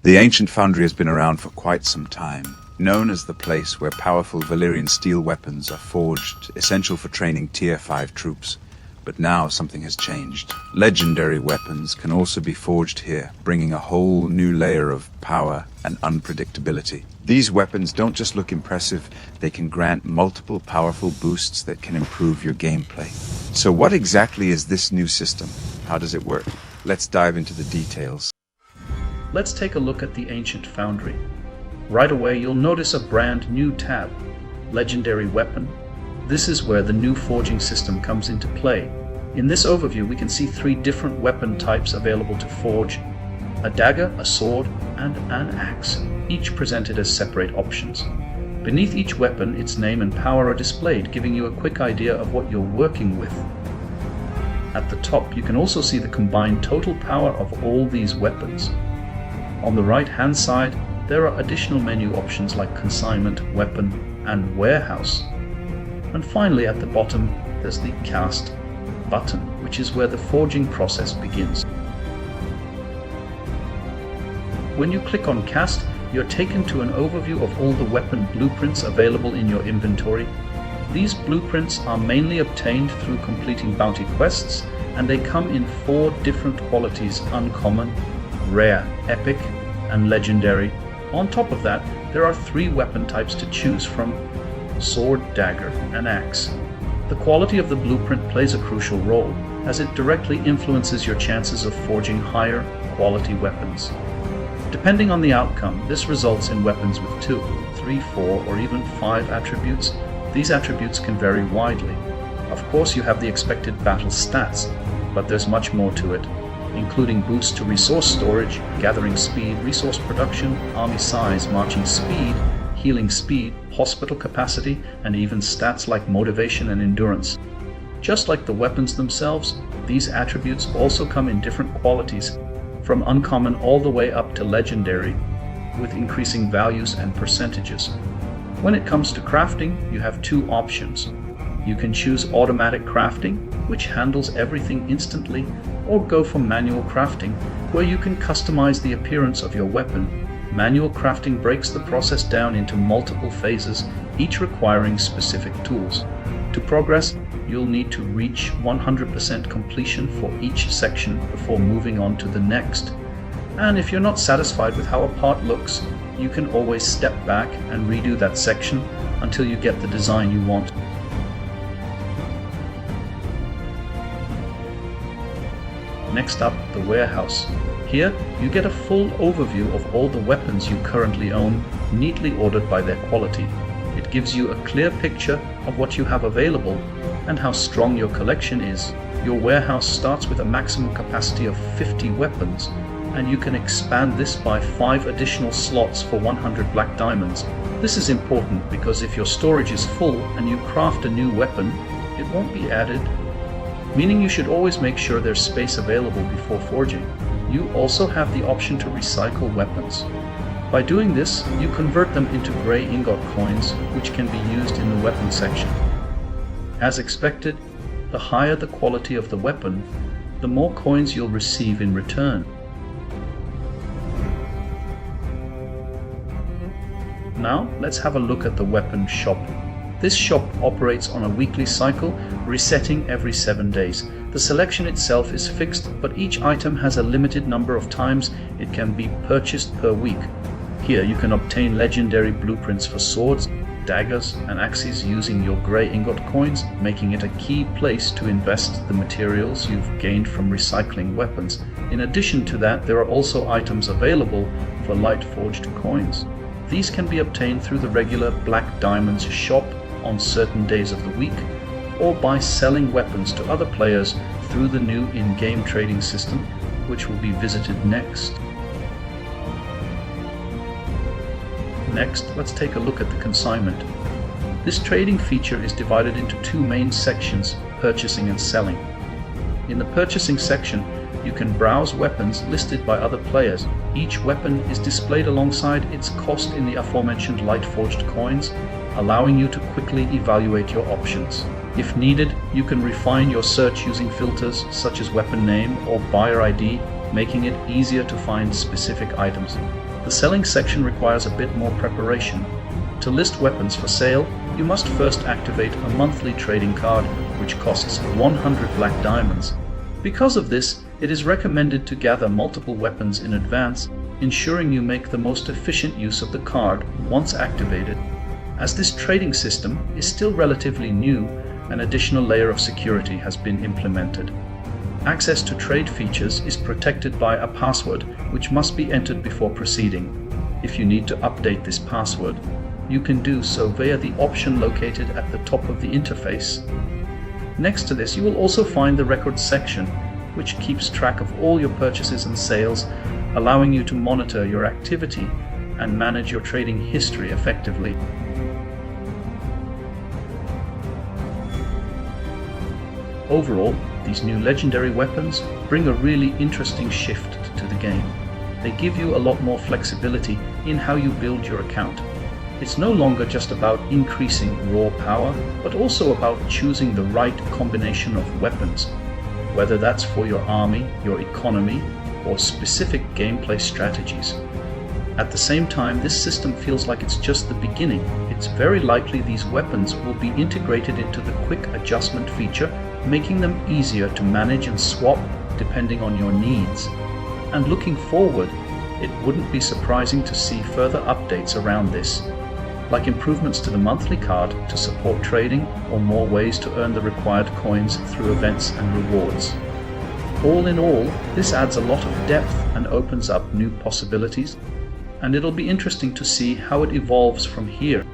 The ancient foundry has been around for quite some time, known as the place where powerful Valyrian steel weapons are forged, essential for training Tier 5 troops. But now something has changed. Legendary weapons can also be forged here, bringing a whole new layer of power and unpredictability. These weapons don't just look impressive, they can grant multiple powerful boosts that can improve your gameplay. So what exactly is this new system? How does it work? Let's dive into the details. Let's take a look at the ancient foundry. Right away you'll notice a brand new tab, Legendary Weapon. This is where the new forging system comes into play. In this overview we can see 3 different weapon types available to forge: a dagger, a sword, and an axe, each presented as separate options. Beneath each weapon, its name and power are displayed, giving you a quick idea of what you're working with. At the top you can also see the combined total power of all these weapons. On the right hand side there are additional menu options like consignment, weapon, and warehouse. And finally at the bottom there's the cast button, which is where the forging process begins. When you click on cast, you're taken to an overview of all the weapon blueprints available in your inventory. These blueprints are mainly obtained through completing bounty quests, and they come in 4 different qualities: uncommon, rare, epic, and legendary. On top of that, there are 3 weapon types to choose from: sword, dagger, and axe. The quality of the blueprint plays a crucial role, as it directly influences your chances of forging higher quality weapons. Depending on the outcome, this results in weapons with 2, 3, 4, or even 5 attributes. These attributes can vary widely. Of course, you have the expected battle stats, but there's much more to it, including boosts to resource storage, gathering speed, resource production, army size, marching speed, healing speed, hospital capacity, and even stats like motivation and endurance. Just like the weapons themselves, these attributes also come in different qualities, from uncommon all the way up to legendary, with increasing values and percentages. When it comes to crafting, you have 2 options. You can choose automatic crafting, which handles everything instantly, or go for manual crafting, where you can customize the appearance of your weapon. Manual crafting breaks the process down into multiple phases, each requiring specific tools. To progress, you'll need to reach 100% completion for each section before moving on to the next. And if you're not satisfied with how a part looks, you can always step back and redo that section until you get the design you want. Next up, the warehouse. Here, you get a full overview of all the weapons you currently own, neatly ordered by their quality. It gives you a clear picture of what you have available and how strong your collection is. Your warehouse starts with a maximum capacity of 50 weapons, and you can expand this by 5 additional slots for 100 black diamonds. This is important because if your storage is full and you craft a new weapon, it won't be added, meaning you should always make sure there's space available before forging. You also have the option to recycle weapons. By doing this, you convert them into grey ingot coins, which can be used in the weapon section. As expected, the higher the quality of the weapon, the more coins you'll receive in return. Now, let's have a look at the weapon shop. This shop operates on a weekly cycle, resetting every 7 days. The selection itself is fixed, but each item has a limited number of times it can be purchased per week. Here you can obtain legendary blueprints for swords, daggers, and axes using your grey ingot coins, making it a key place to invest the materials you've gained from recycling weapons. In addition to that, there are also items available for light forged coins. These can be obtained through the regular Black Diamonds shop on certain days of the week, or by selling weapons to other players through the new in-game trading system, which will be visited next. Next, let's take a look at the consignment. This trading feature is divided into 2 main sections, purchasing and selling. In the purchasing section, you can browse weapons listed by other players. Each weapon is displayed alongside its cost in the aforementioned light forged coins, allowing you to quickly evaluate your options. If needed, you can refine your search using filters such as weapon name or buyer ID, making it easier to find specific items. The selling section requires a bit more preparation. To list weapons for sale, you must first activate a monthly trading card, which costs 100 black diamonds. Because of this, it is recommended to gather multiple weapons in advance, ensuring you make the most efficient use of the card once activated. As this trading system is still relatively new, an additional layer of security has been implemented. Access to trade features is protected by a password, which must be entered before proceeding. If you need to update this password, you can do so via the option located at the top of the interface. Next to this, you will also find the records section, which keeps track of all your purchases and sales, allowing you to monitor your activity and manage your trading history effectively. Overall, these new legendary weapons bring a really interesting shift to the game. They give you a lot more flexibility in how you build your account. It's no longer just about increasing raw power, but also about choosing the right combination of weapons, whether that's for your army, your economy, or specific gameplay strategies. At the same time, this system feels like it's just the beginning. It's very likely these weapons will be integrated into the quick adjustment feature, making them easier to manage and swap depending on your needs. And looking forward, it wouldn't be surprising to see further updates around this, like improvements to the monthly card to support trading or more ways to earn the required coins through events and rewards. All in all, this adds a lot of depth and opens up new possibilities, and it'll be interesting to see how it evolves from here.